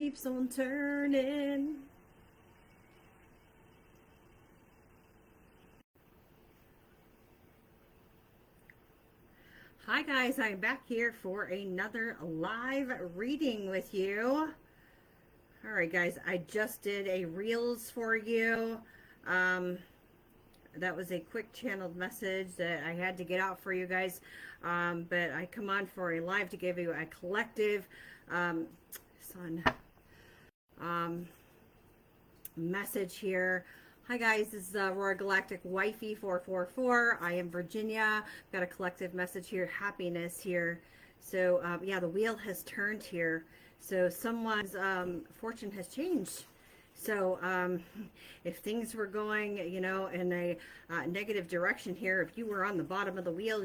keeps on turning. Hi guys, I'm back here for another live reading with you. All right guys, I just did a reels for you. That was a quick channeled message that I had to get out for you guys. But I come on for a live to give you a collective message here. Hi guys, this is Aurora Galactic Wifey 444. I am Virginia. Got a collective message here, happiness here. So yeah, the wheel has turned here. So someone's fortune has changed. So if things were going, you know, in a negative direction here, if you were on the bottom of the wheel,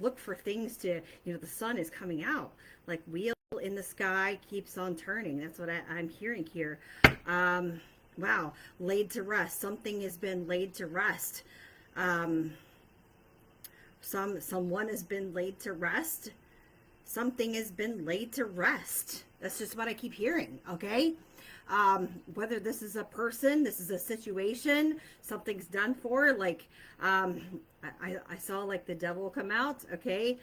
look for things to, you know, the sun is coming out. Like wheel in the sky keeps on turning. That's what I'm hearing here. Wow, laid to rest. Something has been laid to rest. Someone has been laid to rest. Something has been laid to rest. That's just what I keep hearing, okay? Whether this is a person, this is a situation, something's done for, like, I saw like the devil come out, okay?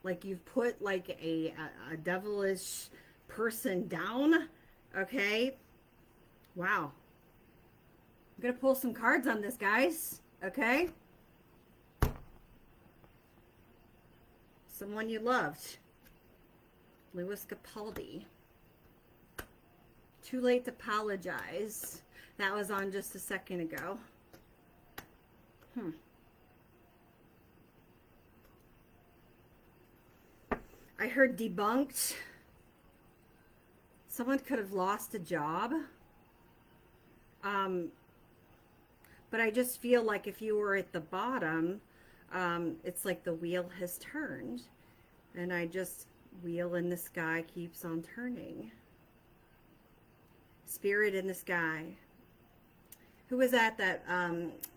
Like you've put like a devilish person down, okay? Wow. I'm gonna pull some cards on this, guys, okay? Someone you loved. Lewis Capaldi. Too late to apologize. That was on just a second ago. I heard debunked. Someone could have lost a job. But I just feel like if you were at the bottom, it's like the wheel has turned. And I just, wheel in the sky keeps on turning. Spirit in the sky. Who was that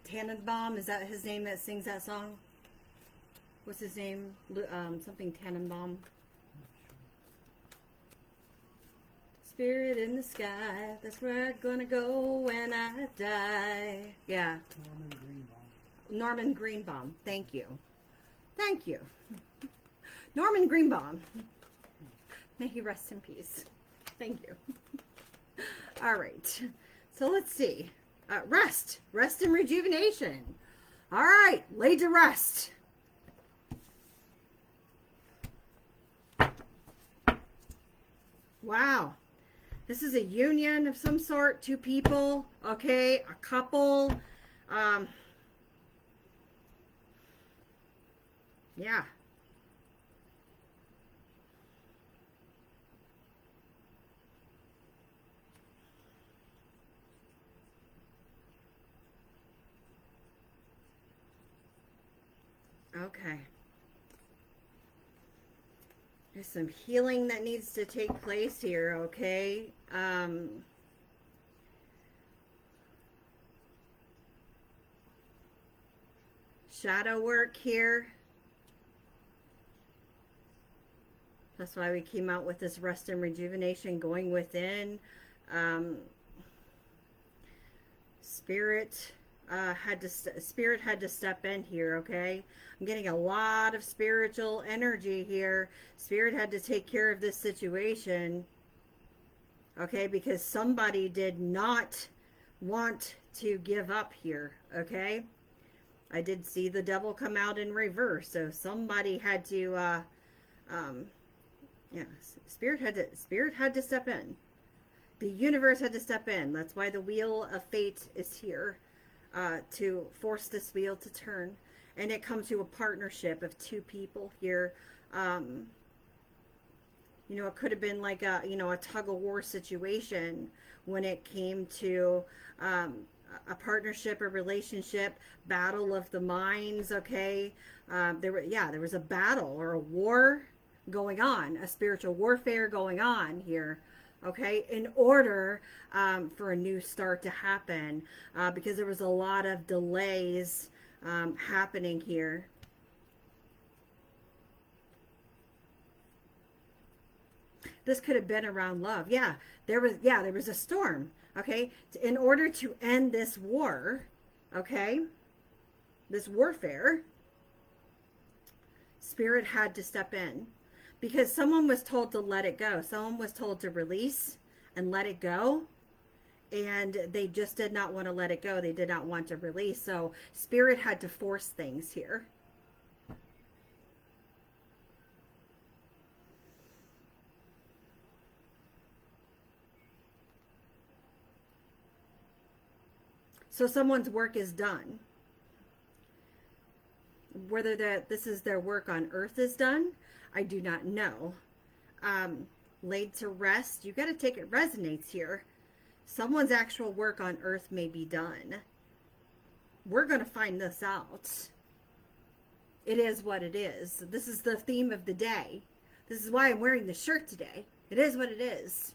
Tannenbaum? Is that his name that sings that song? What's his name? Something Tannenbaum. Spirit in the sky, that's where I'm gonna go when I die. Yeah. Norman Greenbaum. Thank you. Thank you. Norman Greenbaum. May he rest in peace. Thank you. All right. So let's see. Rest. Rest and rejuvenation. All right. Laid to rest. Wow. This is a union of some sort. Two people. Okay. A couple. Yeah. Okay. There's some healing that needs to take place here, okay? Shadow work here. That's why we came out with this rest and rejuvenation, going within. Spirit had to step in here, okay? I'm getting a lot of spiritual energy here. Spirit had to take care of this situation, okay? Because somebody did not want to give up here, okay? I did see the devil come out in reverse, so somebody had to, yeah, Spirit had to step in. The universe had to step in. That's why the wheel of fate is here, to force this wheel to turn. And it comes to a partnership of two people here. You know, it could have been like a, you know, a tug of war situation when it came to a partnership, a relationship, battle of the minds, okay? There was a battle or a war going on, a spiritual warfare going on here, okay, in order for a new start to happen, because there was a lot of delays happening here. This could have been around love. Yeah, there was a storm. Okay, in order to end this war, okay, this warfare, Spirit had to step in because someone was told to let it go. Someone was told to release and let it go. And they just did not want to let it go. They did not want to release. So Spirit had to force things here. So someone's work is done. Whether this is their work on earth is done, I do not know. Laid to rest, you got to take it resonates here. Someone's actual work on earth may be done. We're going to find this out. It is what it is. This is the theme of the day. This is why I'm wearing the shirt today. It is what it is.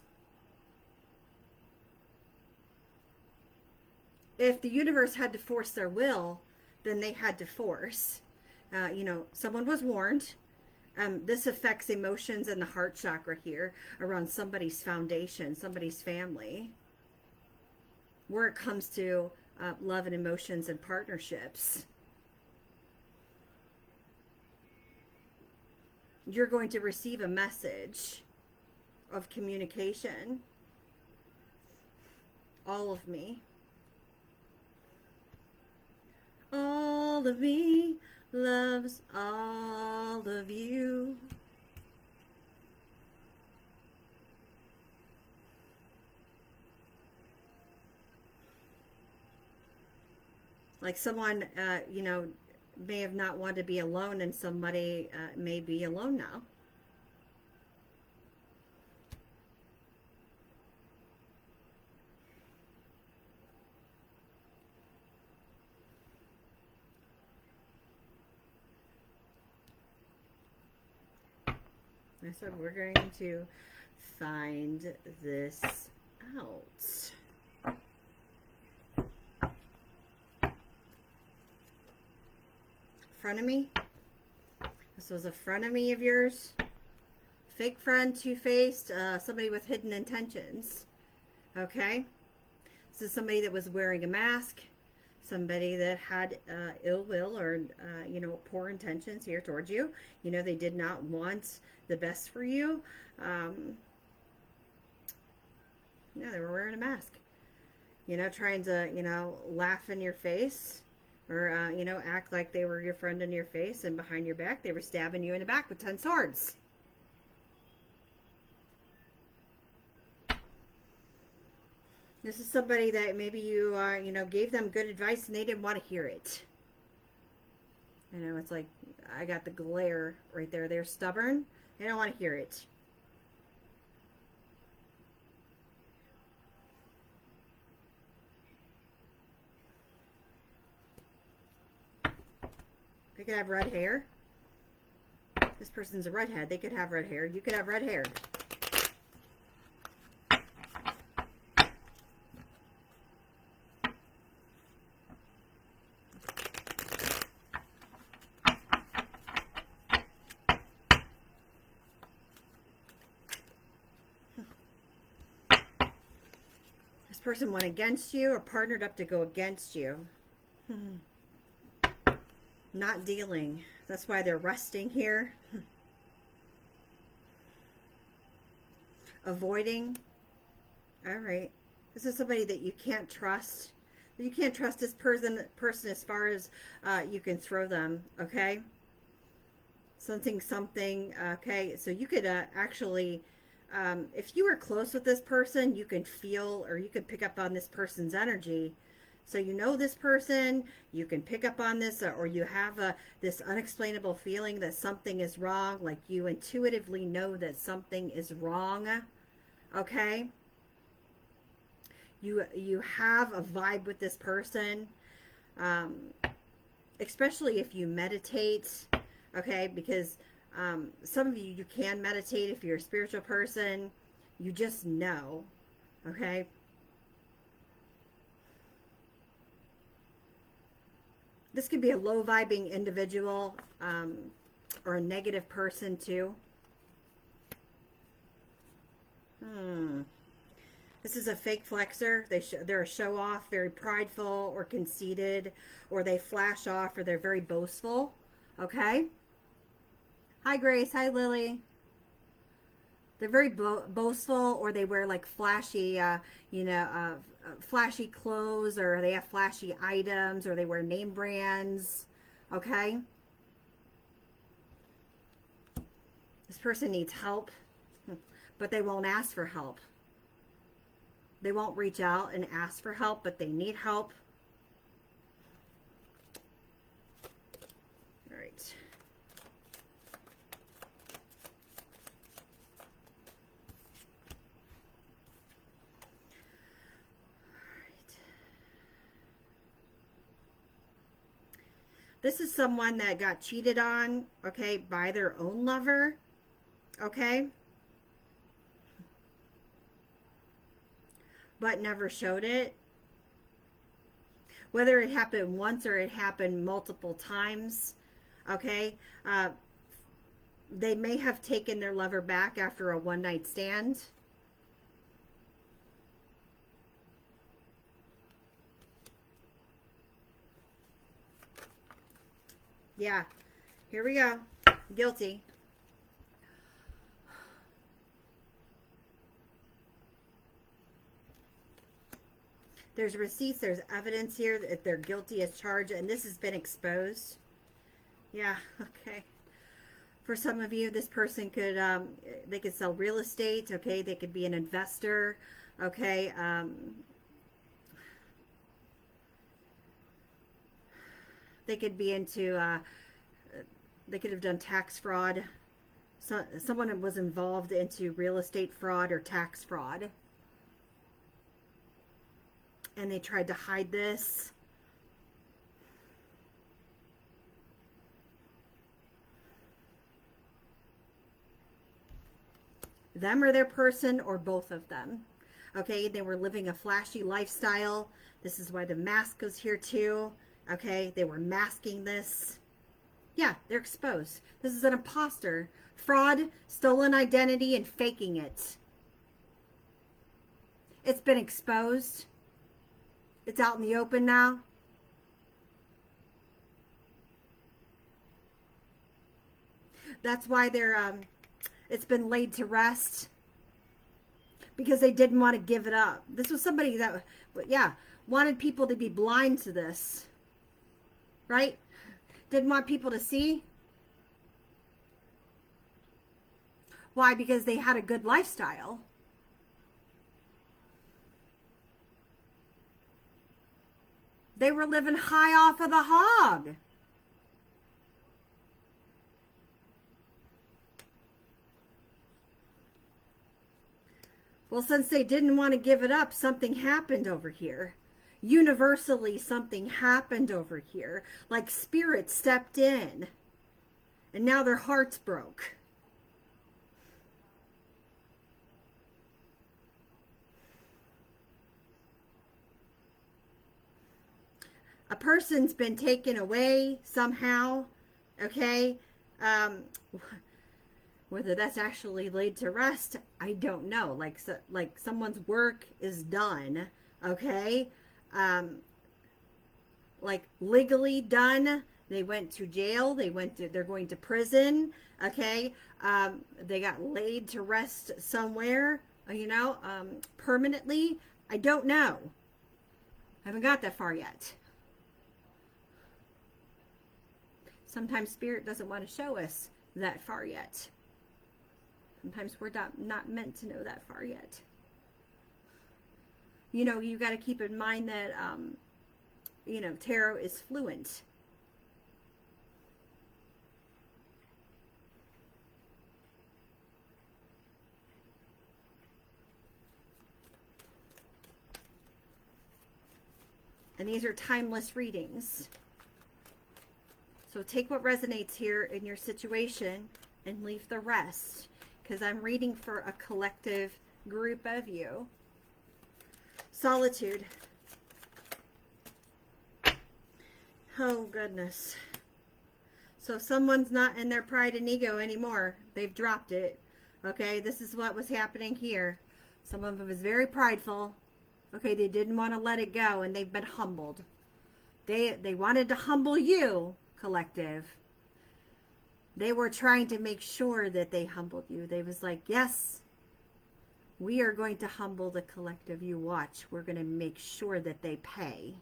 If the universe had to force their will, then they had to force. Someone was warned. This affects emotions and the heart chakra here around somebody's foundation, somebody's family. Where it comes to love and emotions and partnerships. You're going to receive a message of communication. All of me. All of me loves all of you. Like someone, may have not wanted to be alone, and somebody may be alone now. I said we're going to find this out. Frenemy. This was a frenemy of yours. Fake friend, two-faced, somebody with hidden intentions. Okay? This is somebody that was wearing a mask. Somebody that had ill will or, poor intentions here towards you. They did not want the best for you. They were wearing a mask. Trying to, laugh in your face. Or, act like they were your friend in your face, and behind your back, they were stabbing you in the back with 10 swords. This is somebody that maybe you, gave them good advice and they didn't want to hear it. It's like, I got the glare right there. They're stubborn. They don't want to hear it. They could have red hair. This person's a redhead. They could have red hair. You could have red hair. This person went against you or partnered up to go against you. Not dealing. That's why they're resting here. Avoiding. All right. This is somebody that you can't trust. You can't trust this person as far as you can throw them. Okay. Something. Okay. So you could actually, if you were close with this person, you can feel or you can pick up on this person's energy. So this person, you can pick up on this, or you have this unexplainable feeling that something is wrong, like you intuitively know that something is wrong, okay? You have a vibe with this person, especially if you meditate, okay? Because some of you can meditate if you're a spiritual person. You just know, okay? This could be a low-vibing individual or a negative person, too. This is a fake flexer. They're a show off, very prideful or conceited, or they flash off, or they're very boastful. Okay? Hi, Grace. Hi, Lily. They're very boastful, or they wear like flashy, flashy clothes, or they have flashy items, or they wear name brands. Okay? This person needs help, but they won't ask for help. They won't reach out and ask for help, but they need help. All right. This is someone that got cheated on, okay, by their own lover, okay? But never showed it. Whether it happened once or it happened multiple times, okay? They may have taken their lover back after a one-night stand. Yeah, here we go. Guilty. There's receipts, there's evidence here that they're guilty as charged, and this has been exposed. Yeah, okay. For some of you, this person could, they could sell real estate, okay? They could be an investor, okay? They could be into, they could have done tax fraud. So, someone was involved into real estate fraud or tax fraud. And they tried to hide this. Them or their person, or both of them. Okay, they were living a flashy lifestyle. This is why the mask goes here too. Okay, they were masking this. Yeah, they're exposed. This is an imposter. Fraud, stolen identity, and faking it. It's been exposed. It's out in the open now. That's why they're, it's been laid to rest. Because they didn't want to give it up. This was somebody that, yeah, wanted people to be blind to this. Right? Didn't want people to see. Why? Because they had a good lifestyle. They were living high off of the hog. Well, since they didn't want to give it up, something happened over here. Universally, something happened over here. Like spirit stepped in. And now their hearts broke. A person's been taken away somehow, okay? Whether that's actually laid to rest, I don't know. Like someone's work is done, okay? Like legally done. They went to jail. They're going to prison, okay? They got laid to rest somewhere, permanently. I don't know. I haven't got that far yet. Sometimes spirit doesn't want to show us that far yet. Sometimes we're not meant to know that far yet. You got to keep in mind that, tarot is fluent. And these are timeless readings. So take what resonates here in your situation and leave the rest. Because I'm reading for a collective group of you. Solitude. Oh, goodness. So someone's not in their pride and ego anymore. They've dropped it. Okay, this is what was happening here. Some of it was very prideful. Okay, they didn't want to let it go, and they've been humbled. They wanted to humble you, collective. They were trying to make sure that they humbled you. They was like, yes, we are going to humble the collective. You watch. We're going to make sure that they pay.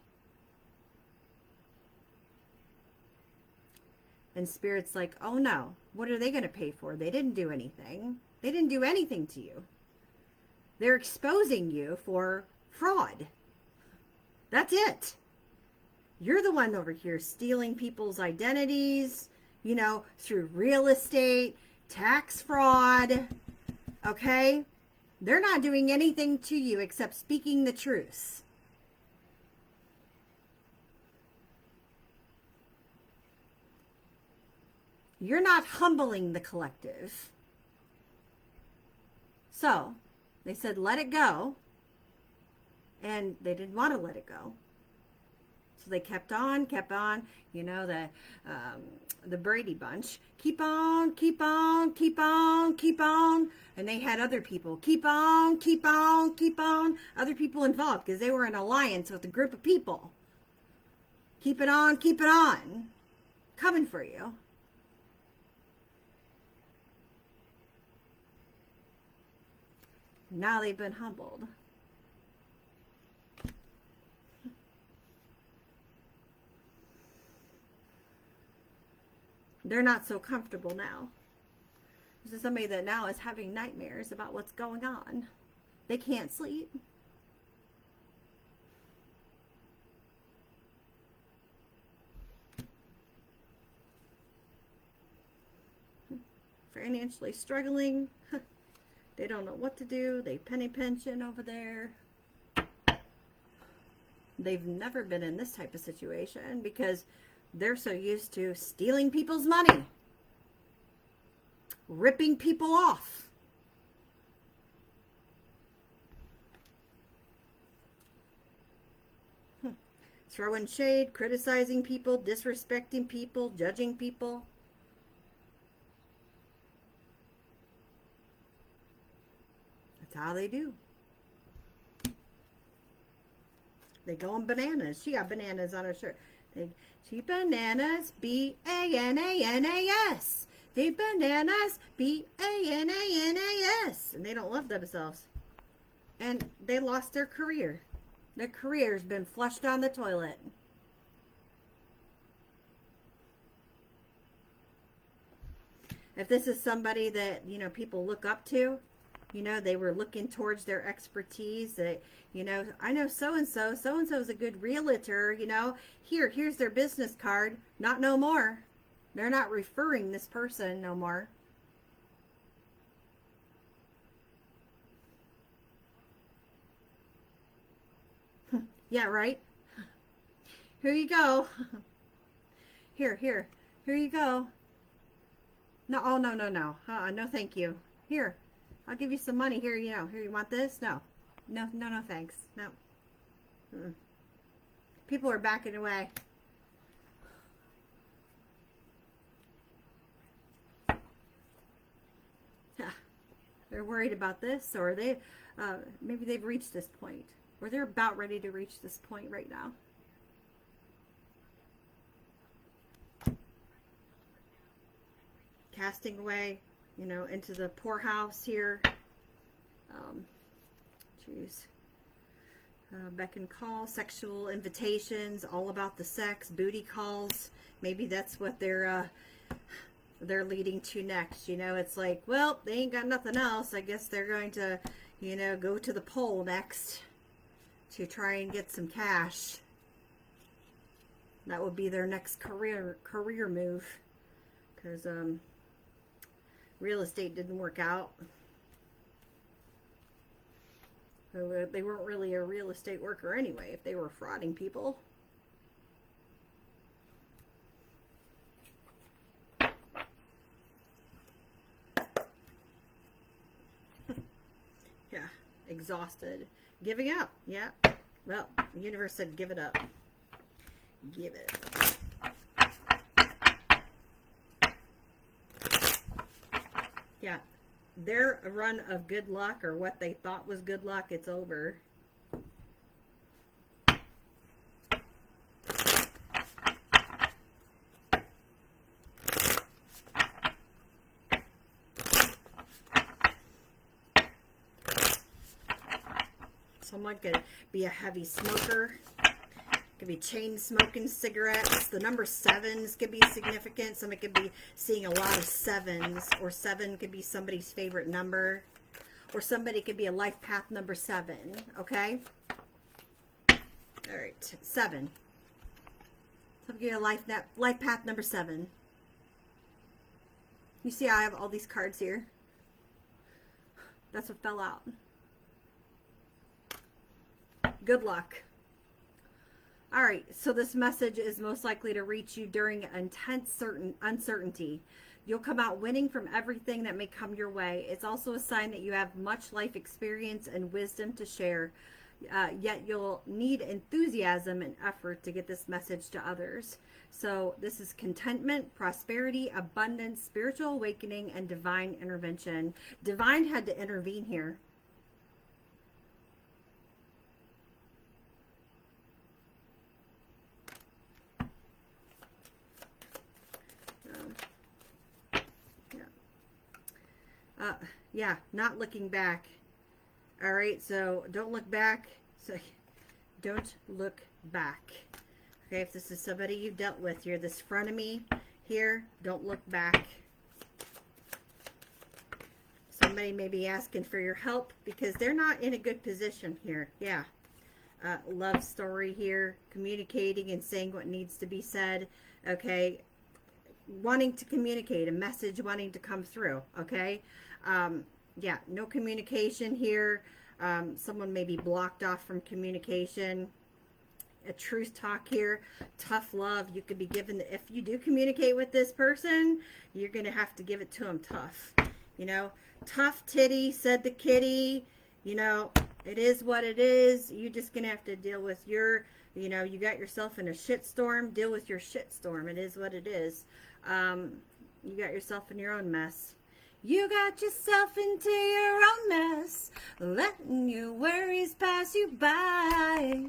And Spirit's like, oh no, what are they going to pay for? They didn't do anything. They didn't do anything to you. They're exposing you for fraud. That's it. You're the one over here stealing people's identities, you know, through real estate, tax fraud. Okay? They're not doing anything to you except speaking the truth. You're not humbling the collective. So, they said, let it go. And they didn't want to let it go. So they kept on. You know, the Brady Bunch. Keep on. And they had other people. Keep on. Other people involved because they were in alliance with a group of people. Keep it on. Coming for you. Now they've been humbled. They're not so comfortable now. This is somebody that now is having nightmares about what's going on. They can't sleep. Financially struggling. They don't know what to do. They penny pension over there. They've never been in this type of situation because they're so used to stealing people's money, ripping people off. Throwing shade, criticizing people, disrespecting people, judging people. That's how they do. They go on bananas. She got bananas on her shirt. She bananas, B-A-N-A-N-A-S. They bananas, B-A-N-A-N-A-S. And they don't love themselves. And they lost their career. Their career's been flushed down the toilet. If this is somebody that, you know, people look up to, you know, they were looking towards their expertise. That, you know, I know so-and-so is a good realtor, you know. Here's their business card. Not no more. They're not referring this person no more. Yeah, right? Here you go. Here you go. No, oh, no. No, thank you. Here. I'll give you some money. Here, you know. Here, you want this? No, thanks. No. Mm-mm. People are backing away. They're worried about this, or they, maybe they've reached this point, or they're about ready to reach this point right now. Casting away, you know, into the poorhouse here. Choose beck and call, sexual invitations, all about the sex, booty calls. Maybe that's what they're leading to next. You know, it's like, well, they ain't got nothing else. I guess they're going to, you know, go to the pole next to try and get some cash. That would be their next career move, because real estate didn't work out. They weren't really a real estate worker anyway if they were frauding people. Yeah, exhausted. Giving up. Yeah. Well, the universe said give it up. Give it. Yeah. their run of good luck, or what they thought was good luck, it's over. Someone could be a heavy smoker. Could be chain smoking cigarettes. The number 7s could be significant. Somebody could be seeing a lot of 7s, or 7 could be somebody's favorite number, or somebody could be a life path number 7. Okay. All right, 7. Somebody could be a life path number 7. You see, I have all these cards here. That's what fell out. Good luck. All right, so this message is most likely to reach you during intense uncertainty. You'll come out winning from everything that may come your way. It's also a sign that you have much life experience and wisdom to share, yet you'll need enthusiasm and effort to get this message to others. So this is contentment, prosperity, abundance, spiritual awakening, and divine intervention. Divine had to intervene here. Yeah, not looking back. All right, so don't look back. So don't look back. Okay, if this is somebody you've dealt with, you're this frenemy here, don't look back. Somebody may be asking for your help because they're not in a good position here. Yeah. Love story here, communicating and saying what needs to be said. Okay. Wanting to communicate, a message wanting to come through. Okay. Yeah, no communication here. Someone may be blocked off from communication. A truth talk here. Tough love. You could be given, if you do communicate with this person, you're going to have to give it to them tough. You know, tough titty, said the kitty. You know, it is what it is. You're just going to have to deal with your, you know, you got yourself in a shit storm. Deal with your shit storm. It is what it is. You got yourself in your own mess. You got yourself into your own mess, letting your worries pass you by.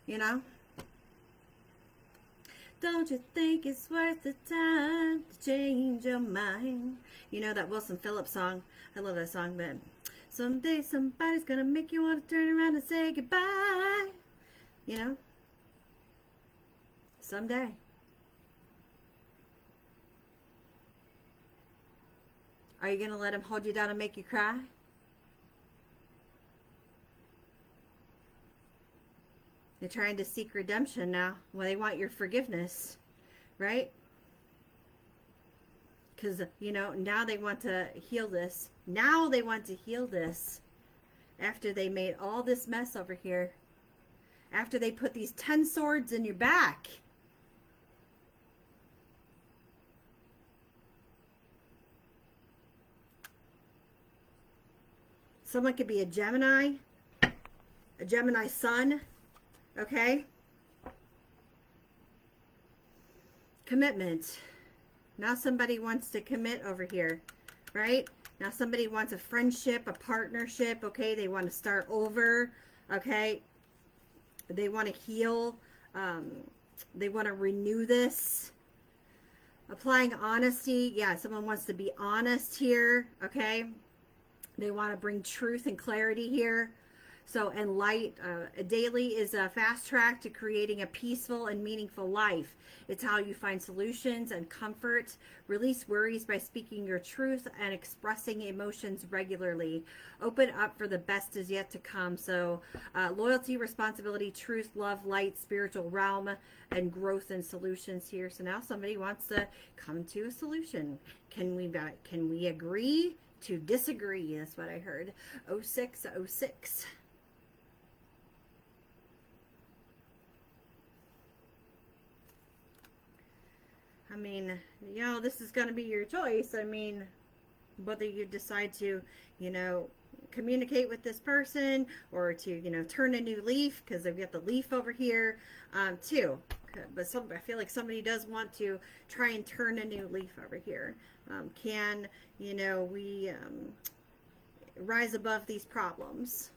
You know? Don't you think it's worth the time to change your mind? You know that Wilson Phillips song? I love that song, but someday somebody's gonna make you want to turn around and say goodbye. You know? Someday. Are you going to let him hold you down and make you cry? They're trying to seek redemption now. Well, they want your forgiveness, right? Because, you know, now they want to heal this. Now they want to heal this after they made all this mess over here. After they put these 10 swords in your back. Someone could be a Gemini sun, okay? Commitment. Now somebody wants to commit over here, right? Now somebody wants a friendship, a partnership, okay? They want to start over, okay? They want to heal. They want to renew this. Applying honesty. Yeah, someone wants to be honest here, okay? They want to bring truth and clarity here. So, and light, daily is a fast track to creating a peaceful and meaningful life. It's how you find solutions and comfort. Release worries by speaking your truth and expressing emotions regularly. Open up for the best is yet to come. So, loyalty, responsibility, truth, love, light, spiritual realm, and growth and solutions here. So now somebody wants to come to a solution. Can we agree to disagree? That's what I heard. 0606. I mean, you know, this is going to be your choice. I mean, whether you decide to, you know, communicate with this person or to, you know, turn a new leaf, because I've got the leaf over here too. But I feel like somebody does want to try and turn a new leaf over here. Can, we rise above these problems?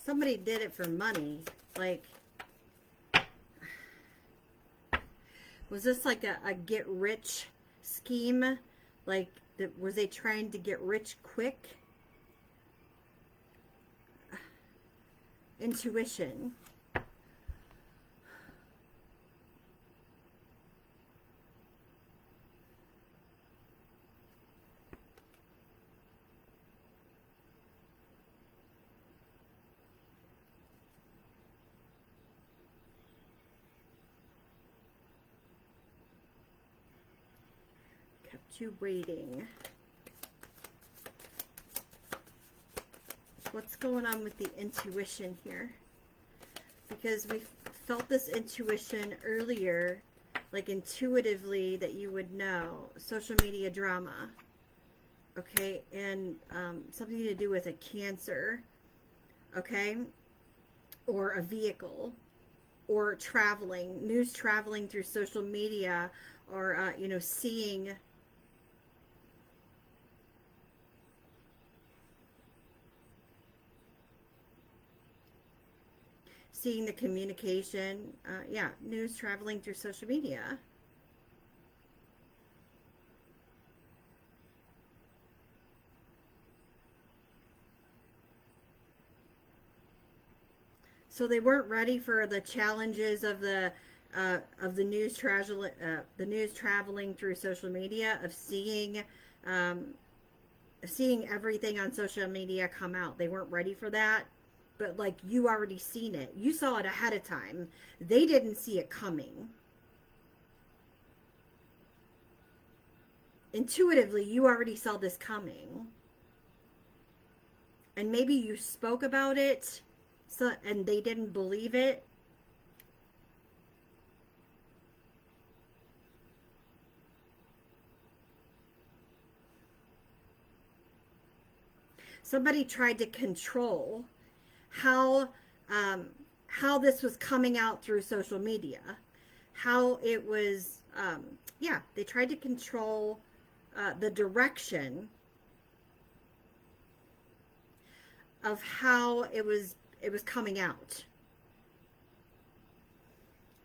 Somebody did it for money. Like, was this like a get rich scheme? Like, was they trying to get rich quick? Intuition. Kept you waiting. What's going on with the intuition here? Because we felt this intuition earlier, like intuitively that you would know. Social media drama. Okay, and something to do with a cancer. Okay, or a vehicle, or traveling, news traveling through social media, or seeing the communication, news traveling through social media. So they weren't ready for the challenges of the news traveling through social media, of seeing everything on social media come out. They weren't ready for that. But like, you already seen it. You saw it ahead of time. They didn't see it coming. Intuitively, you already saw this coming. And maybe you spoke about it, and they didn't believe it. Somebody tried to control how this was coming out through social media, how it was, they tried to control the direction of how it was coming out,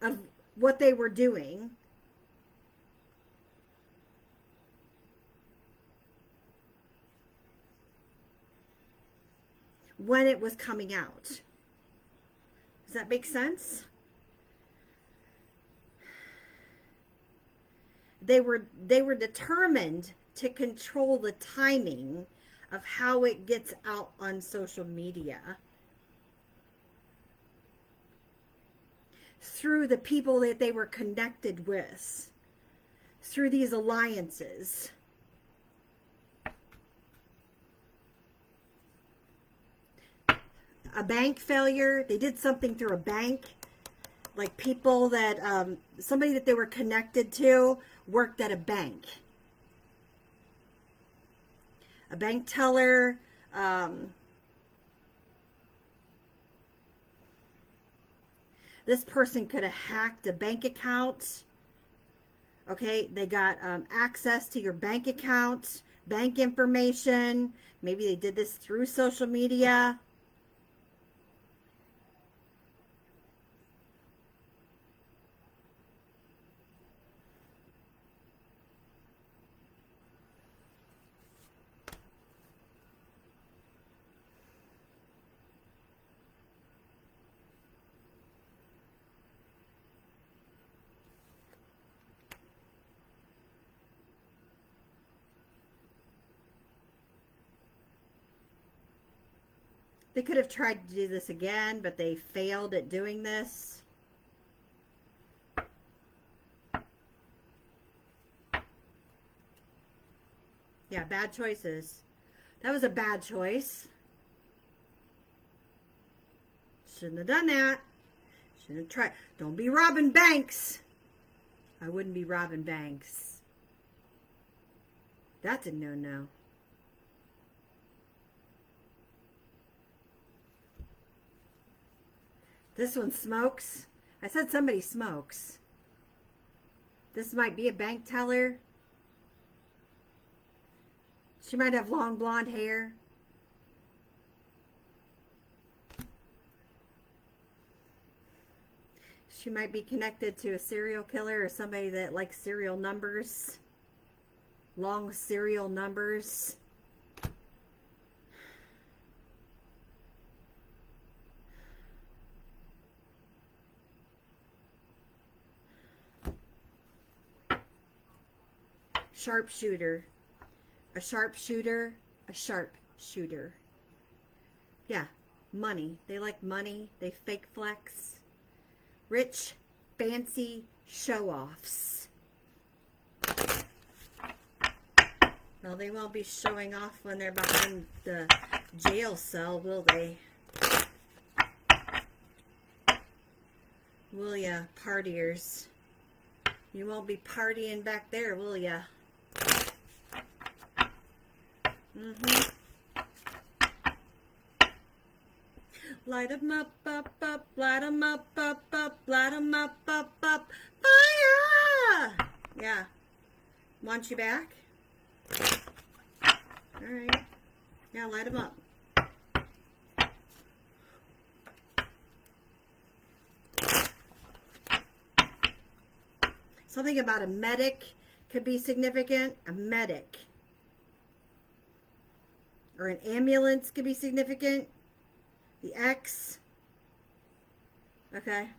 of what they were doing. When it was coming out. Does that make sense? They were determined to control the timing of how it gets out on social media through the people that they were connected with, through these alliances. A bank failure. They did something through a bank. Like people that, somebody that they were connected to worked at a bank. A bank teller. This person could have hacked a bank account. Okay, they got access to your bank account, bank information. Maybe they did this through social media. They could have tried to do this again, but they failed at doing this. Yeah, bad choices. That was a bad choice. Shouldn't have done that. Shouldn't have tried. Don't be robbing banks. I wouldn't be robbing banks. That's a no-no. This one smokes. I said somebody smokes. This might be a bank teller. She might have long blonde hair. She might be connected to a serial killer or somebody that likes serial numbers. Long serial numbers. Sharpshooter. A sharpshooter. A sharpshooter. Yeah, money. They like money. They fake flex. Rich, fancy show-offs. Well, they won't be showing off when they're behind the jail cell, will they? Will ya, partiers? You won't be partying back there, will ya? Light 'em up, up, up, light 'em up, up, up, light 'em up, up, up, fire! Yeah. Want you back? Alright. Yeah, light 'em up. Something about a medic could be significant. A medic. Or an ambulance could be significant. The X. Okay.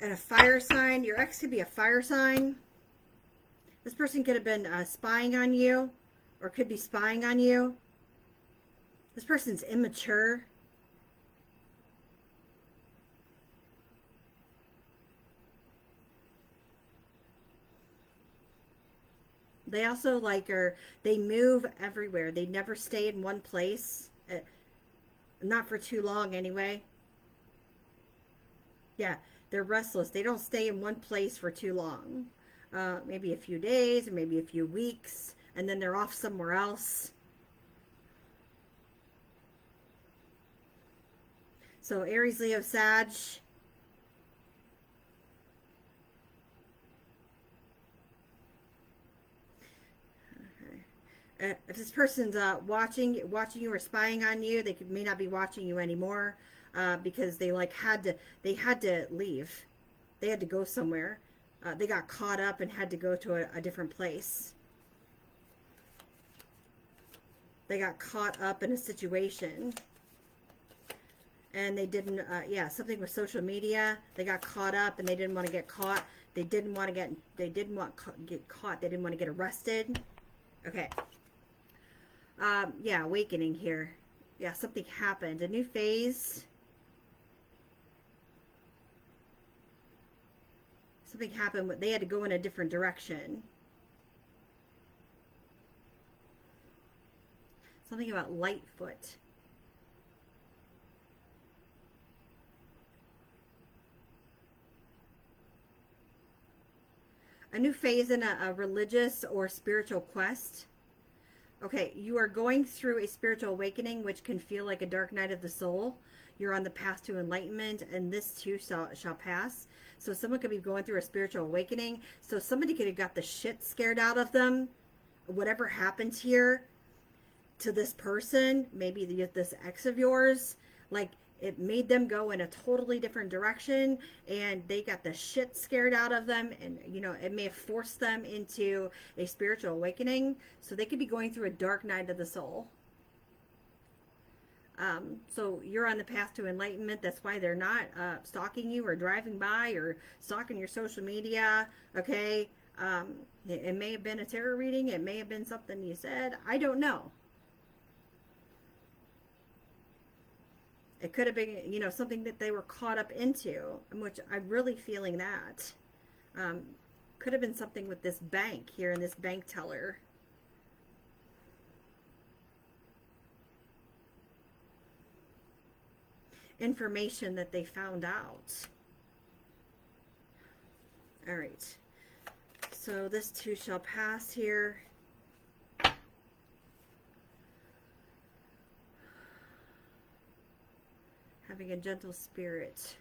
And a fire sign. Your ex could be a fire sign. This person could have been spying on you, or could be spying on you. This person's immature. They also they move everywhere. They never stay in one place. Not for too long anyway. Yeah, they're restless. They don't stay in one place for too long. Maybe a few days or maybe a few weeks, and then they're off somewhere else. So Aries, Leo, Sag. Okay. If this person's watching you or spying on you, they may not be watching you anymore because they had to leave. They had to go somewhere. They got caught up and had to go to a different place. They got caught up in a situation. And they didn't, something with social media. They got caught up and they didn't want to get caught. They didn't want to get caught. They didn't want to get arrested. Okay. Awakening here. Yeah, something happened. A new phase. Something happened. They had to go in a different direction. Something about Lightfoot. A new phase in a religious or spiritual quest. Okay, you are going through a spiritual awakening, which can feel like a dark night of the soul. You're on the path to enlightenment, and this too shall pass. So someone could be going through a spiritual awakening. So somebody could have got the shit scared out of them. Whatever happened here to this person, maybe this ex of yours, like it made them go in a totally different direction, and they got the shit scared out of them, and it may have forced them into a spiritual awakening. So they could be going through a dark night of the soul. So you're on the path to enlightenment. That's why they're not stalking you or driving by or stalking your social media. Okay. It may have been a tarot reading. It may have been something you said. I don't know. It could have been, you know, something that they were caught up into, which I'm really feeling that. Could have been something with this bank here and this bank teller. Information that they found out. All right. So this too shall pass here. Having a gentle spirit.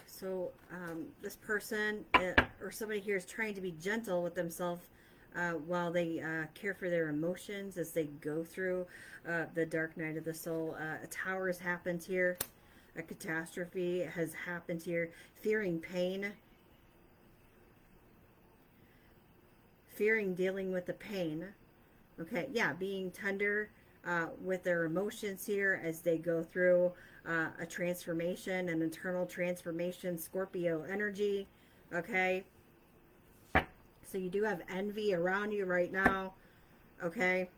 So this person or somebody here is trying to be gentle with themselves while they care for their emotions as they go through the dark night of the soul. A tower has happened here. A catastrophe has happened here. Fearing pain. Fearing dealing with the pain. Okay, yeah, being tender with their emotions here as they go through a transformation, an internal transformation, Scorpio energy. Okay, so you do have envy around you right now. Okay.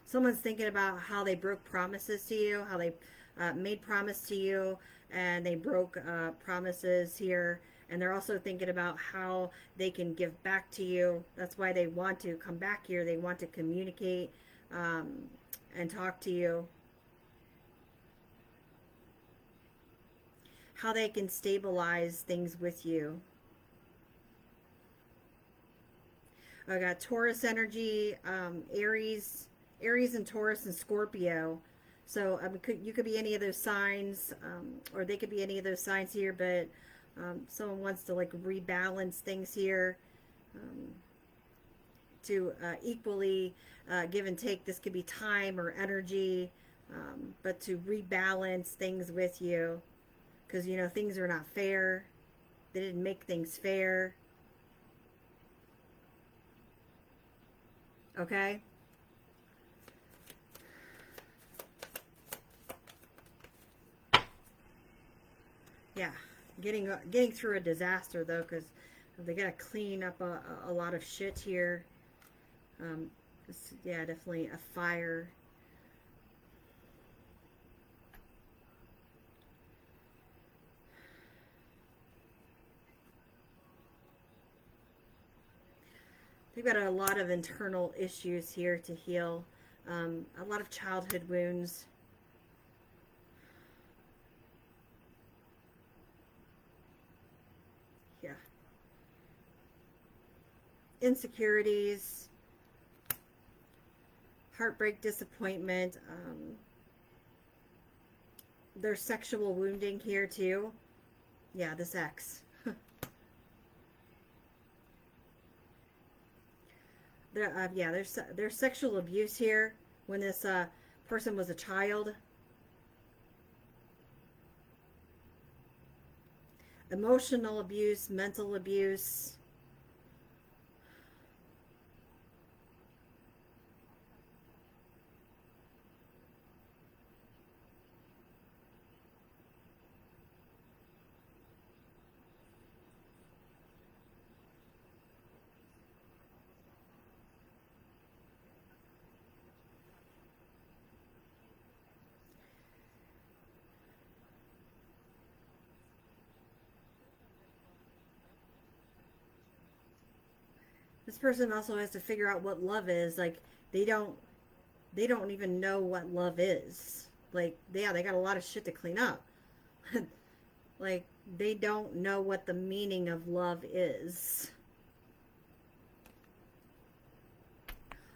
Someone's thinking about how they broke promises to you, how they made promise to you, and they broke promises here. And they're also thinking about how they can give back to you. That's why they want to come back here. They want to communicate and talk to you. How they can stabilize things with you. I got Taurus energy, Aries and Taurus and Scorpio. So you could be any of those signs, or they could be any of those signs here, but someone wants to like rebalance things here to equally give and take. This could be time or energy, but to rebalance things with you, because you know things are not fair. They didn't make things fair. Okay. Yeah, getting through a disaster though, because they gotta clean up a lot of shit here. Yeah, definitely a fire. They've got a lot of internal issues here to heal. A lot of childhood wounds. Yeah. Insecurities. Heartbreak, disappointment. There's sexual wounding here too. Yeah, this ex. Yeah, there's sexual abuse here when this person was a child. Emotional abuse, mental abuse. This person also has to figure out what love is. Like they don't even know what love is. Like yeah, they got a lot of shit to clean up. Like they don't know what the meaning of love is.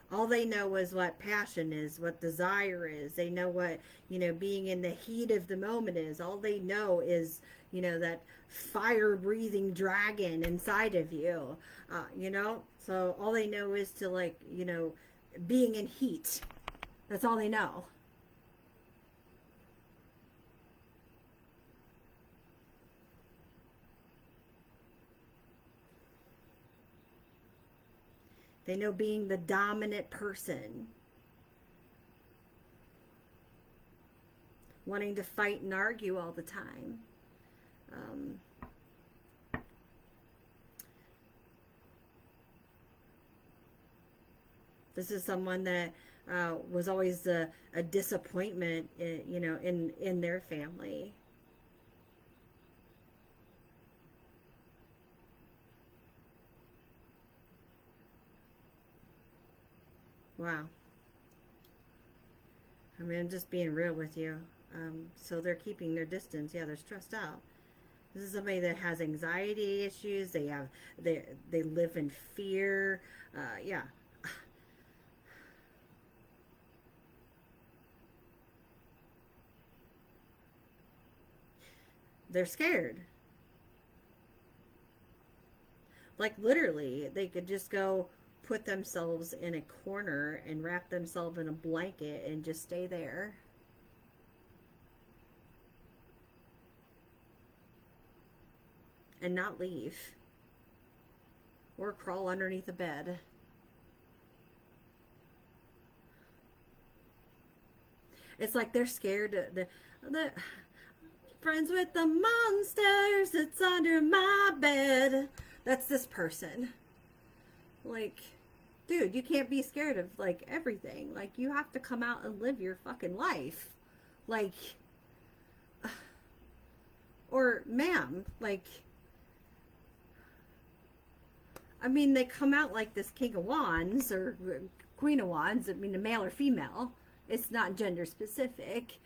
All they know is what passion is, what desire is. They know what, you know, being in the heat of the moment is. All they know is, you know, that fire breathing dragon inside of you, you know? So all they know is to, like, you know, being in heat. That's all they know. They know being the dominant person. wanting to fight and argue all the time. This is someone that was always a disappointment, you know, in their family. Wow. I mean, I'm just being real with you. So they're keeping their distance. Yeah, they're stressed out. This is somebody that has anxiety issues. They live in fear. Yeah. They're scared. Like literally, they could just go put themselves in a corner and wrap themselves in a blanket and just stay there. And not leave. Or crawl underneath a bed. It's like they're scared. The friends with the monsters that's under my bed. That's this person. Like, dude, you can't be scared of, like, everything. Like, you have to come out and live your fucking life. Like, or, ma'am, like, I mean, they come out like this King of Wands or Queen of Wands. I mean, a male or female. It's not gender specific.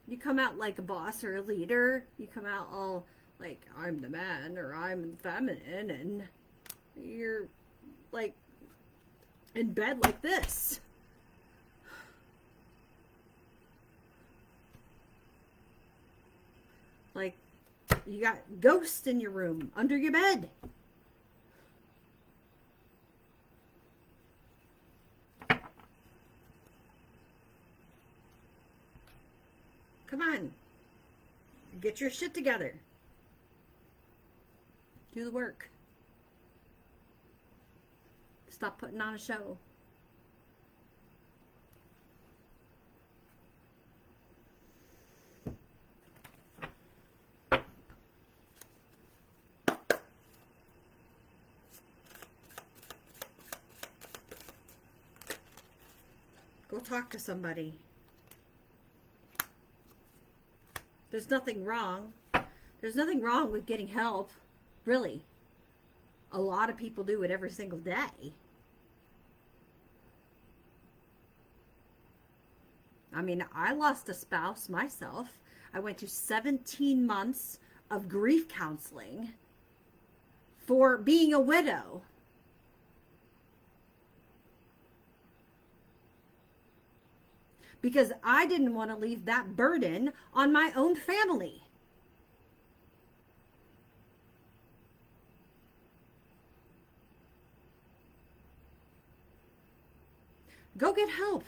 You come out like a boss or a leader. You come out all like, I'm the man or I'm feminine, and you're like in bed like this. Like, you got ghosts in your room, under your bed. Come on. Get your shit together. Do the work. Stop putting on a show. Go talk to somebody. There's nothing wrong. There's nothing wrong with getting help. Really. A lot of people do it every single day. I mean, I lost a spouse myself. I went to 17 months of grief counseling for being a widow. Because I didn't want to leave that burden on my own family. Go get help.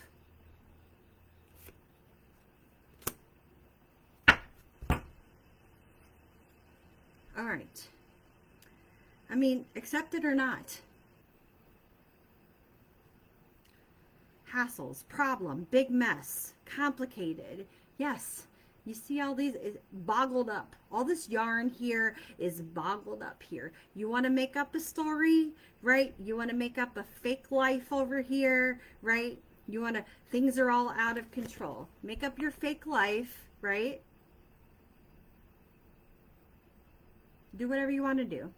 All right. I mean, accept it or not. Hassles, problem, big mess, complicated. Yes, you see all these is boggled up. All this yarn here is boggled up here. You want to make up a story, right? You want to make up a fake life over here, right? You want to, things are all out of control. Make up your fake life, right? Do whatever you want to do.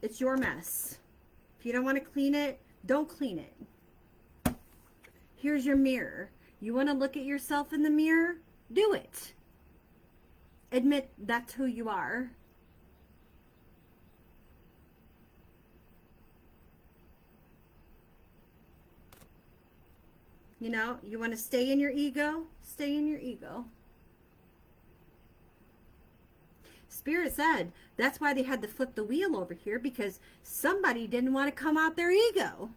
It's your mess. If you don't want to clean it, don't clean it. Here's your mirror. You want to look at yourself in the mirror? Do it. Admit that's who you are. You know, you want to stay in your ego? Stay in your ego. Spirit said that's why they had to flip the wheel over here, because somebody didn't want to come out their ego.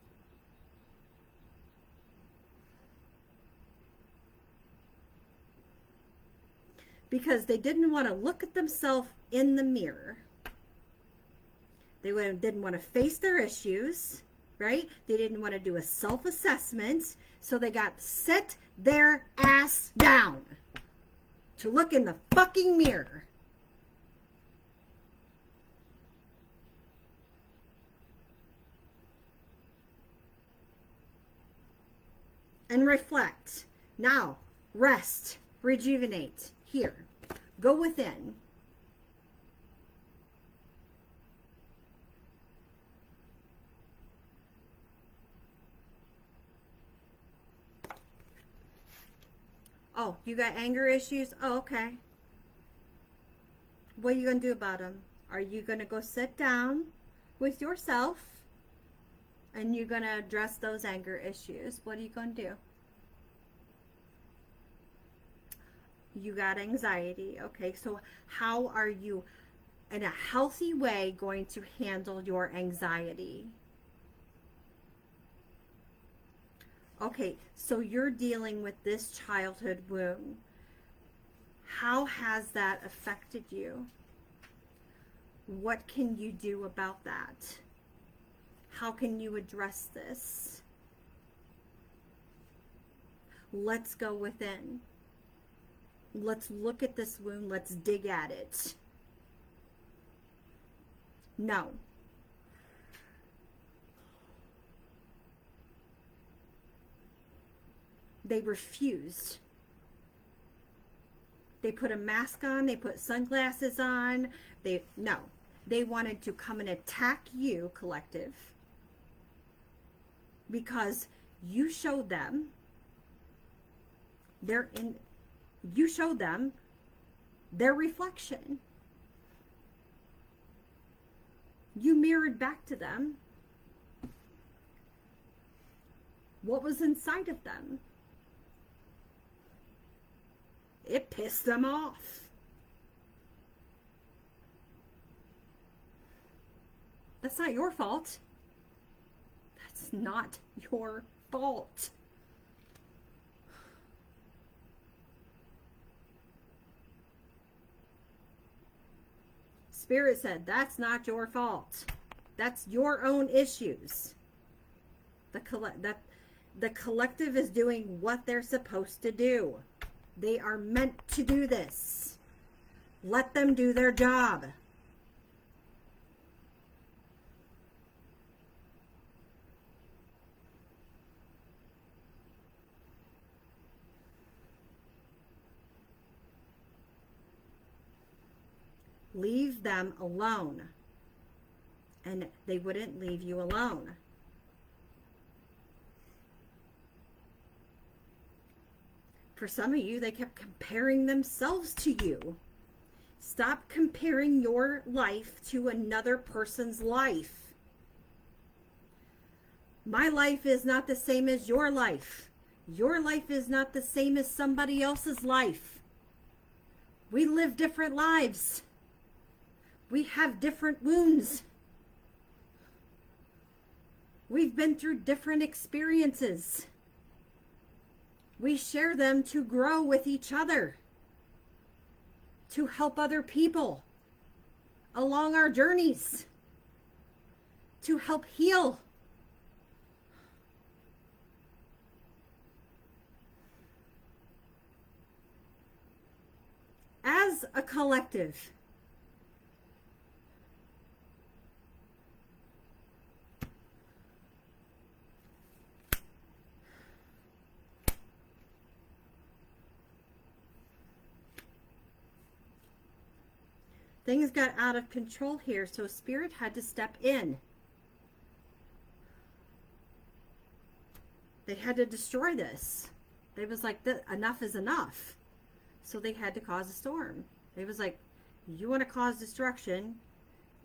Because they didn't want to look at themselves in the mirror. They didn't want to face their issues, right? They didn't want to do a self-assessment. So they got set their ass down to look in the fucking mirror. And reflect. Now, rest, rejuvenate. Here, go within. Oh, you got anger issues? Oh, okay. What are you going to do about them? Are you going to go sit down with yourself and you're going to address those anger issues? What are you going to do? You got anxiety. Okay, so how are you in a healthy way going to handle your anxiety? Okay, so you're dealing with this childhood wound. How has that affected you? What can you do about that? How can you address this? Let's go within. Let's look at this wound. Let's dig at it. No. They refused. They put a mask on. They put sunglasses on. No. They wanted to come and attack you, collective, because you showed them you showed them their reflection. You mirrored back to them what was inside of them. It pissed them off. That's not your fault. That's not your fault. Spirit said, that's not your fault. That's your own issues. The collective is doing what they're supposed to do. They are meant to do this. Let them do their job. Leave them alone. And they wouldn't leave you alone. For some of you, they kept comparing themselves to you. Stop comparing your life to another person's life. My life is not the same as your life. Your life is not the same as somebody else's life. We live different lives. We have different wounds. We've been through different experiences. We share them to grow with each other, to help other people along our journeys, to help heal. As a collective, things got out of control here, so Spirit had to step in. They had to destroy this. They was like, enough is enough. So they had to cause a storm. They was like, you want to cause destruction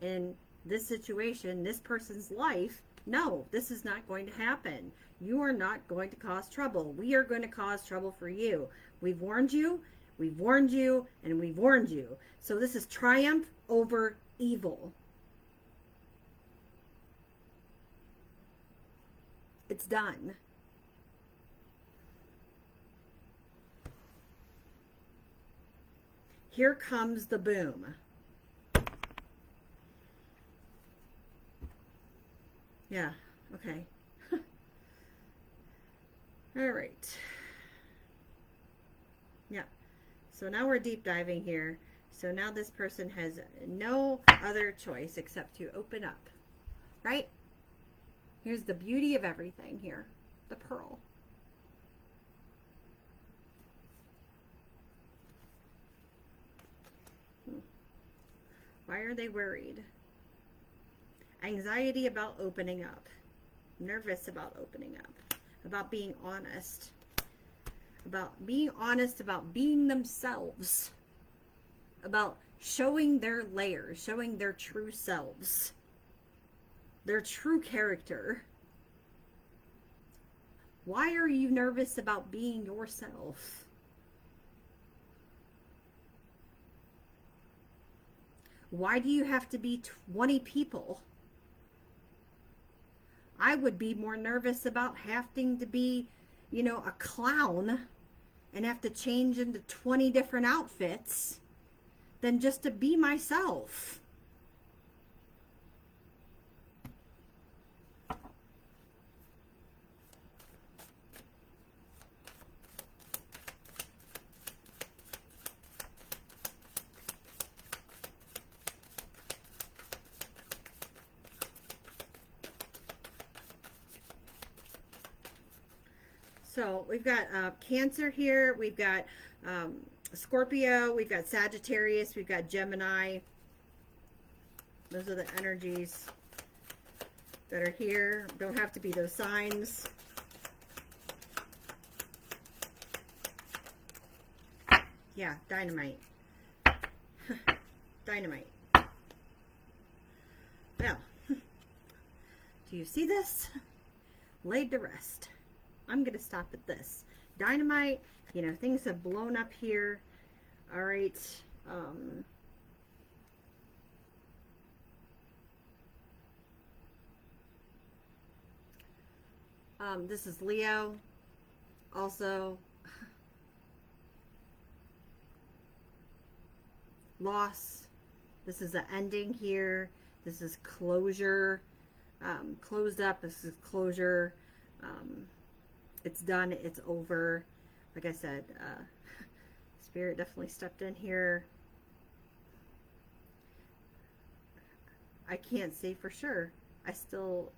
in this situation, this person's life? No, this is not going to happen. You are not going to cause trouble. We are going to cause trouble for you. We've warned you, and we've warned you. So this is triumph over evil. It's done. Here comes the boom. Yeah, okay. All right. Yeah. So now we're deep diving here. So now this person has no other choice except to open up. Right? Here's the beauty of everything here. The pearl. Why are they worried? Anxiety about opening up. Nervous about opening up. About being honest. About being honest about being themselves. About showing their layers. Showing their true selves. Their true character. Why are you nervous about being yourself? Why do you have to be 20 people? I would be more nervous about having to be, you know, a clown and have to change into 20 different outfits than just to be myself. So we've got Cancer here, we've got Scorpio, we've got Sagittarius, we've got Gemini. Those are the energies that are here. Don't have to be those signs. Yeah, dynamite. Dynamite. Well, do you see this? Laid to rest. I'm going to stop at this. Dynamite, you know, things have blown up here. All right. This is Leo. Also, loss. This is the ending here. This is closure. Closed up. This is closure. It's done. It's over. Like I said, Spirit definitely stepped in here. I can't say for sure. I still,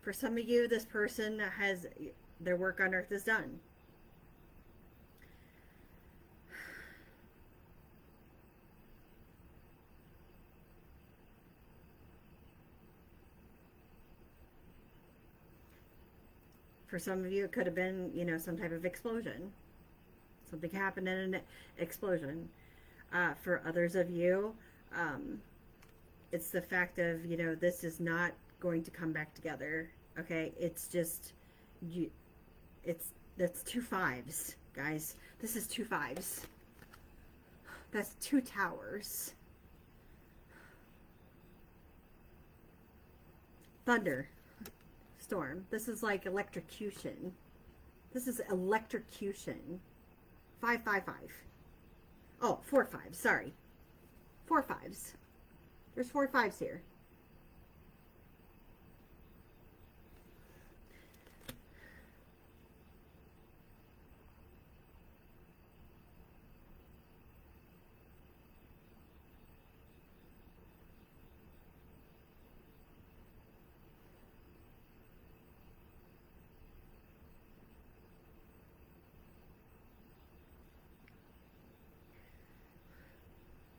for some of you, this person has, their work on earth is done. For some of you, it could have been, you know, some type of explosion. Something happened in an explosion. For others of you, it's the fact of, you know, this is not going to come back together. Okay, it's just, that's 2 5s, guys. This is 2 5s. That's 2 towers. Thunder. Storm. This is like electrocution. This is electrocution. 5 5 5. Oh, 4 5. Sorry. 4 5s. There's 4 5s here.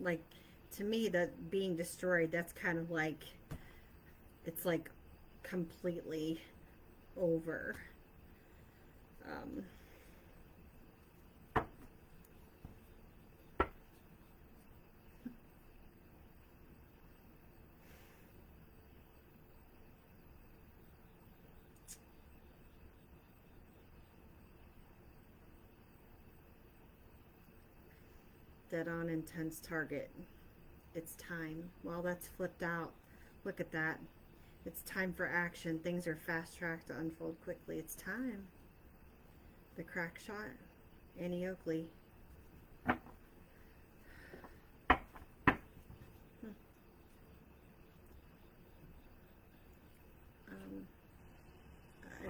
Like, to me, that being destroyed, that's kind of like, it's like completely over. Dead on intense target. It's time. Well, that's flipped out. Look at that. It's time for action. Things are fast tracked to unfold quickly. It's time. The crack shot. Annie Oakley. I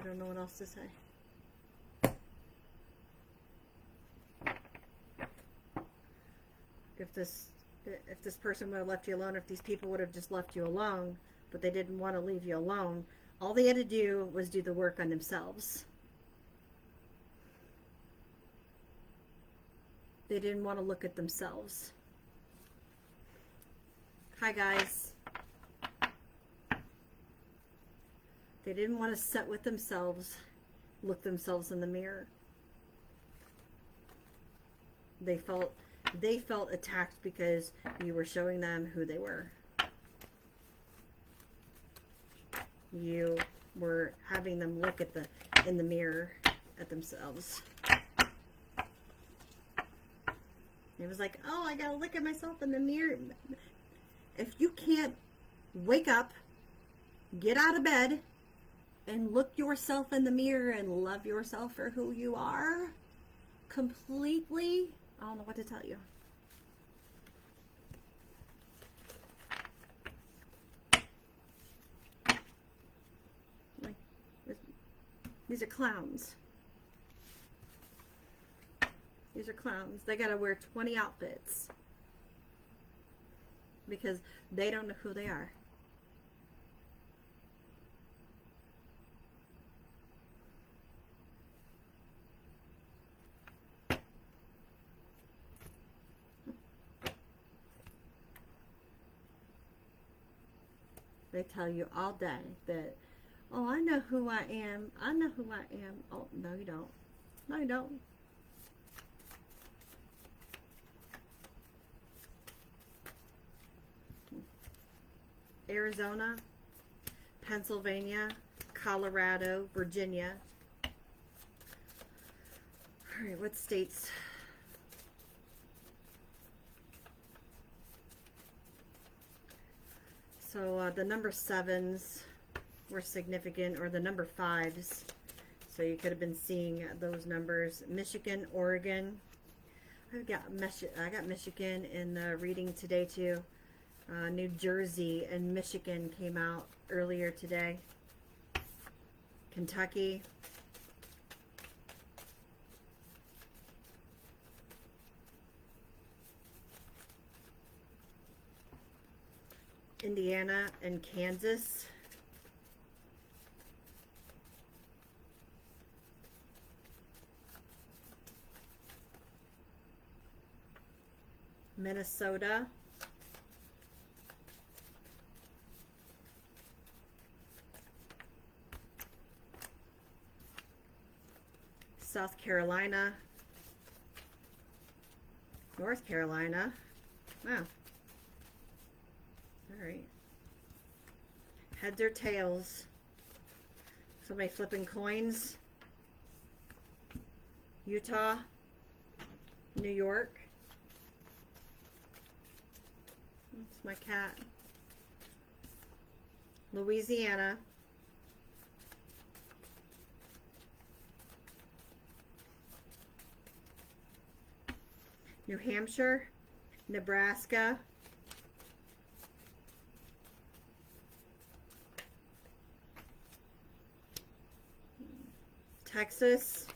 don't know what else to say. if this person would have left you alone, if these people would have just left you alone, but they didn't want to leave you alone, all they had to do was do the work on themselves. They didn't want to look at themselves. Hi, guys. They didn't want to sit with themselves, look themselves in the mirror. They felt attacked because you were showing them who they were. You were having them look in the mirror at themselves. It was like, oh, I gotta look at myself in the mirror. If you can't wake up, get out of bed, and look yourself in the mirror and love yourself for who you are completely, I don't know what to tell you. These are clowns. These are clowns. They gotta wear 20 outfits because they don't know who they are. They tell you all day that, oh, I know who I am. I know who I am. Oh, no, you don't. No, you don't. Arizona, Pennsylvania, Colorado, Virginia. All right, what states? So the number 7s were significant, or the number 5s. So you could have been seeing those numbers. Michigan, Oregon. I got Michigan in the reading today too. New Jersey and Michigan came out earlier today. Kentucky. Indiana and Kansas. Minnesota. South Carolina. North Carolina. Wow. All right. Heads or tails? Somebody flipping coins? Utah? New York? That's my cat. Louisiana? New Hampshire? Nebraska? Texas?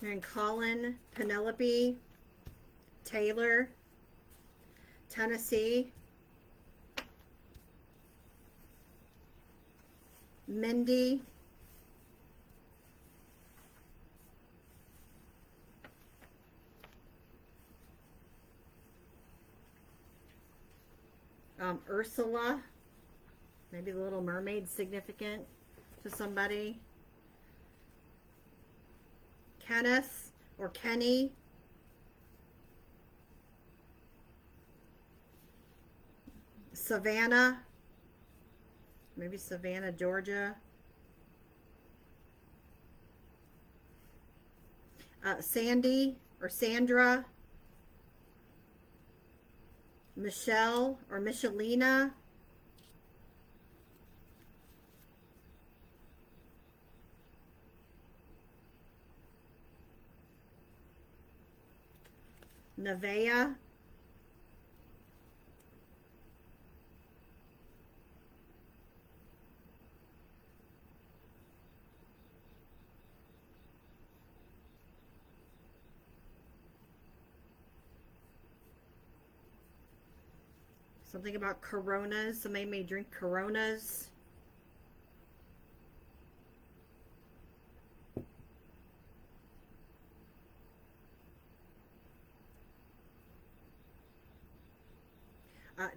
And Colin, Penelope, Taylor, Tennessee, Mindy, Ursula. Maybe the Little Mermaid significant to somebody. Kenneth or Kenny. Savannah. Maybe Savannah, Georgia. Sandy or Sandra. Michelle or Michelina. Nevaeh. Something about Coronas. Somebody may drink Coronas.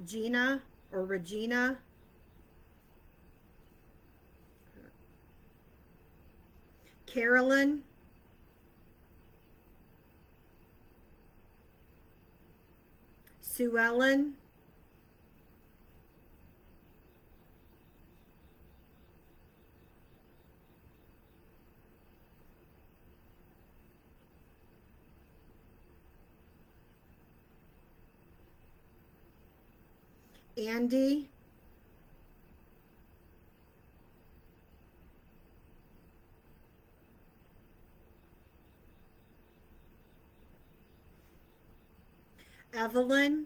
Gina or Regina. Carolyn. Sue Ellen. Andy. Evelyn.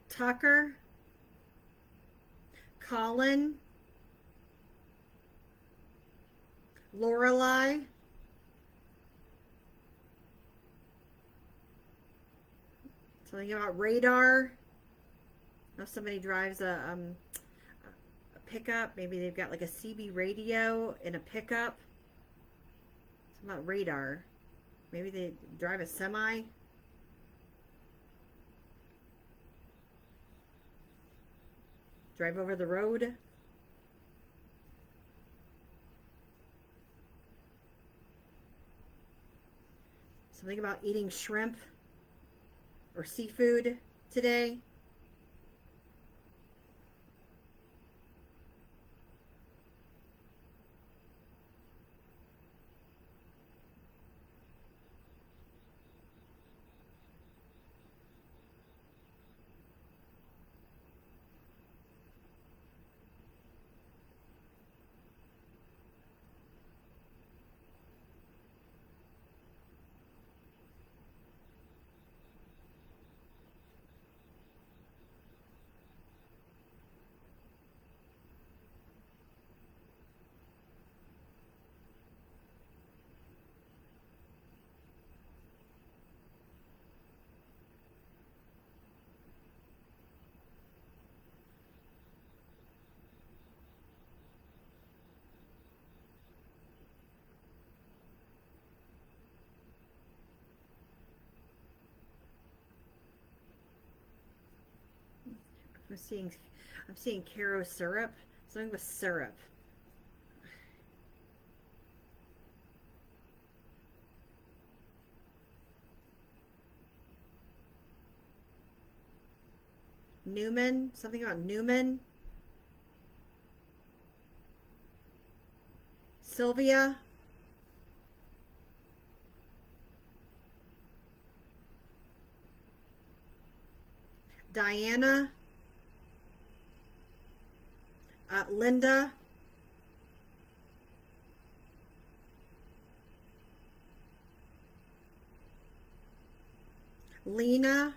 Tucker. Colin. Lorelei. Something about radar. If somebody drives a pickup, maybe they've got like a CB radio in a pickup. Something about radar. Maybe they drive a semi. Drive over the road. Something about eating shrimp or seafood today. I'm seeing Caro syrup. Something with syrup. Newman. Something about Newman. Sylvia. Diana. Linda. Lena.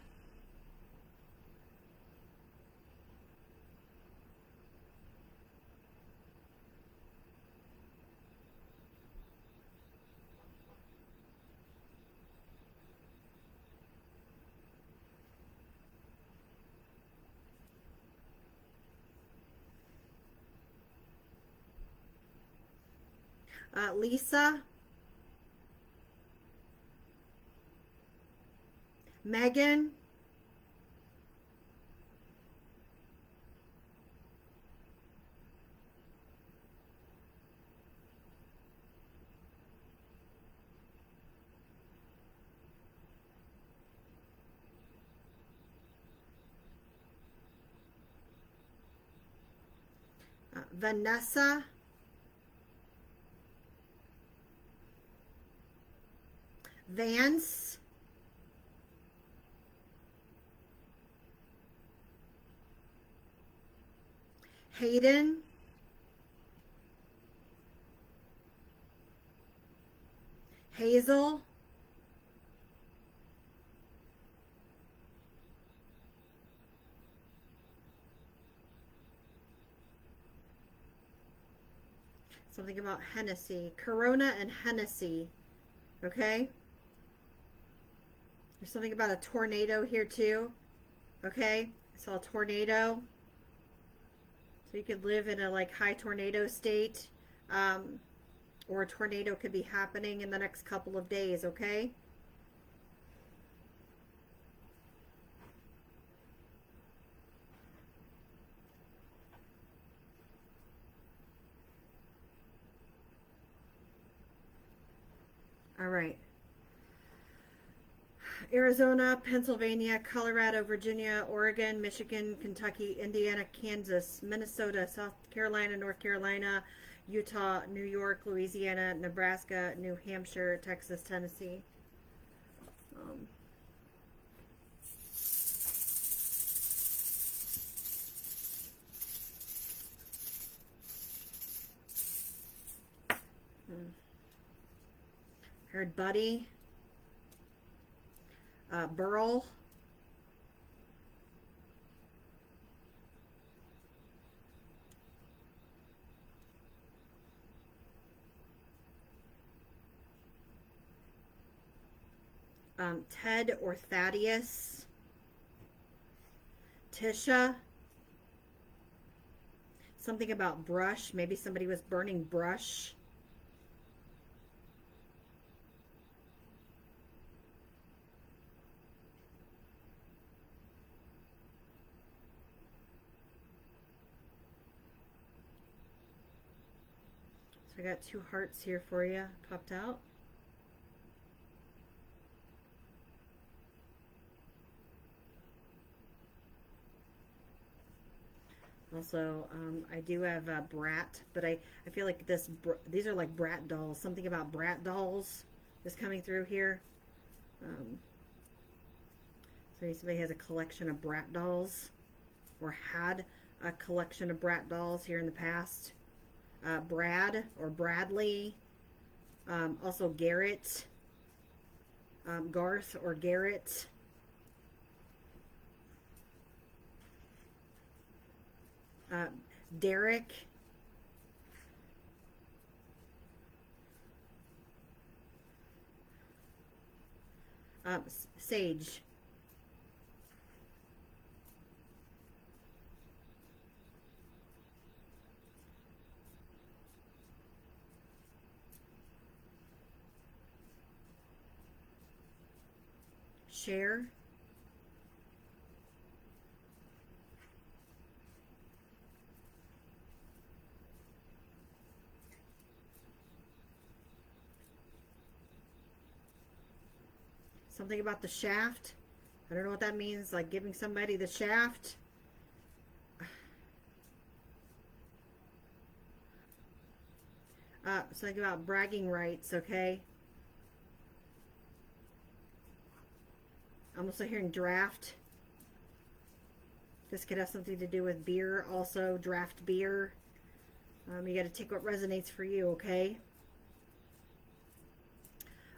Lisa. Megan. Vanessa. Vance. Hayden. Hazel. Something about Hennessy. Corona and Hennessy. Okay? There's something about a tornado here too. Okay, I saw a tornado. So you could live in a like high tornado state. Or a tornado could be happening in the next couple of days, okay? All right. Arizona, Pennsylvania, Colorado, Virginia, Oregon, Michigan, Kentucky, Indiana, Kansas, Minnesota, South Carolina, North Carolina, Utah, New York, Louisiana, Nebraska, New Hampshire, Texas, Tennessee. Um, Heard Buddy, Burl, Ted or Thaddeus, Tisha, something about brush. Maybe somebody was burning brush. So I got 2 hearts here for you, popped out. Also, I do have Brat, but I feel like these are like Brat dolls. Something about Brat dolls is coming through here. So somebody has a collection of Brat dolls, or had a collection of Brat dolls here in the past. Brad or Bradley. Also Garrett. Garth or Garrett. Derek. Sage. Share. Something about the shaft. I don't know what that means, like giving somebody the shaft. Something about bragging rights, okay? I'm also hearing draft. This could have something to do with beer, also draft beer. You got to take what resonates for you, okay?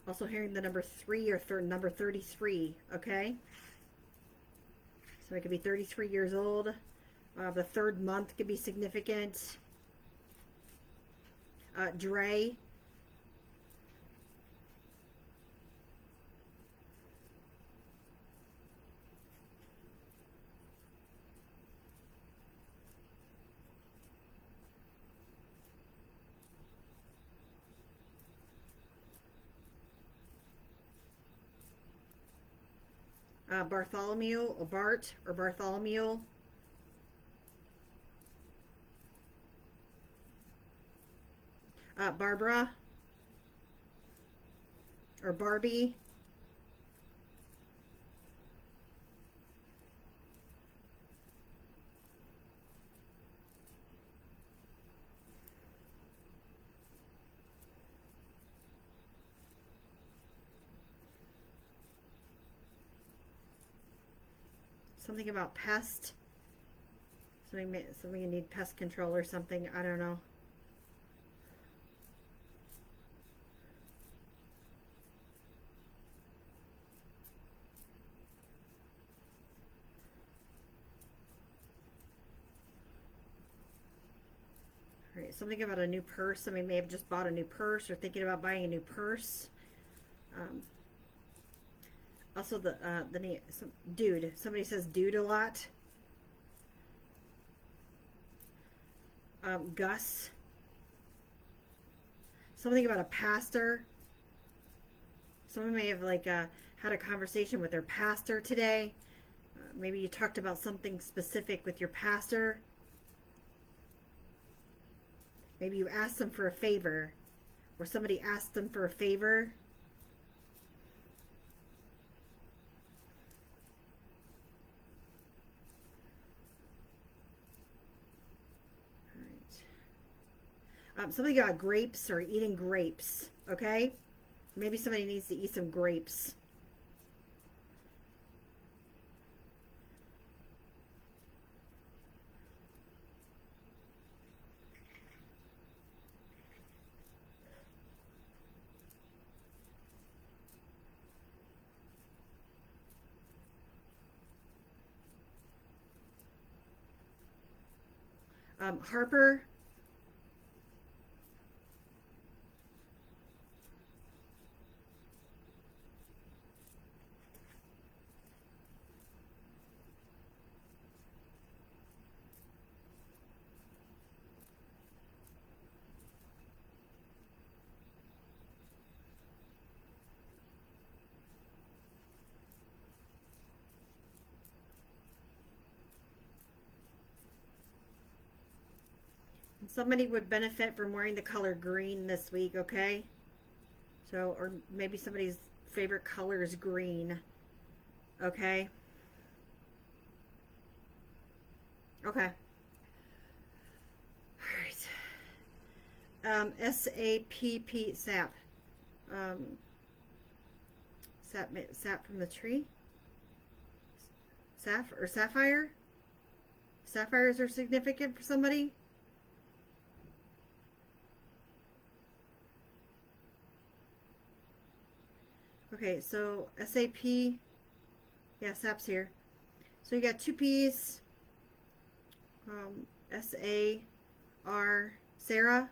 Also hearing the number 3 or number 33, okay? So it could be 33 years old. The 3rd month could be significant. Dre. Bartholomew or Bart or Bartholomew. Barbara or Barbie. Something about pest. Something you need pest control or something. I don't know. All right, something about a new purse. Somebody may have just bought a new purse or thinking about buying a new purse. Also the name, dude. Somebody says dude a lot. Gus. Something about a pastor. Someone may have like had a conversation with their pastor today. Maybe you talked about something specific with your pastor. Maybe you asked them for a favor, or somebody asked them for a favor. All right. Somebody got grapes or eating grapes, okay? Maybe somebody needs to eat some grapes. Harper. Somebody would benefit from wearing the color green this week, okay? So, or maybe somebody's favorite color is green, okay? Okay. All right. SAPP, sap. Sap from the tree? Or sapphire? Sapphires are significant for somebody? Okay, so SAP, yeah, SAP's here. So you got two P's, SAR, Sarah,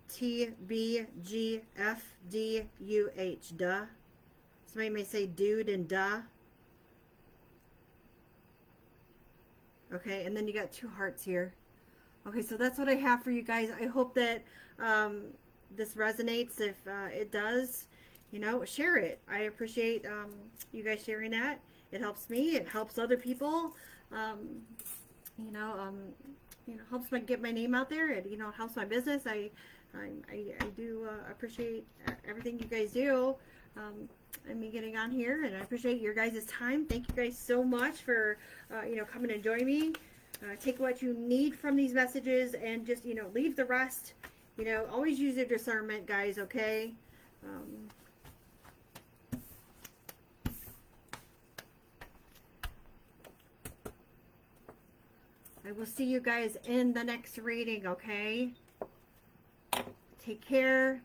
TBGFDUH, duh. Somebody may say dude and duh. Okay, and then you got two hearts here. Okay, so that's what I have for you guys. I hope that this resonates. If it does, you know, share it. I appreciate you guys sharing that. It helps me. It helps other people. You know, helps me get my name out there. It, you know, helps my business. I do appreciate everything you guys do. And me getting on here, and I appreciate your guys' time. Thank you guys so much for you know, coming and joining me. Take what you need from these messages and just, you know, leave the rest. You know, always use your discernment, guys, okay? I will see you guys in the next reading, okay? Take care.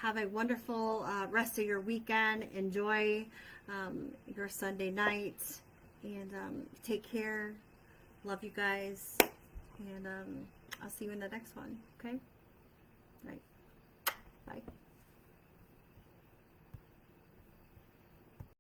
Have a wonderful rest of your weekend. Enjoy your Sunday night. And take care. Love you guys. And I'll see you in the next one. Okay? All right. Bye.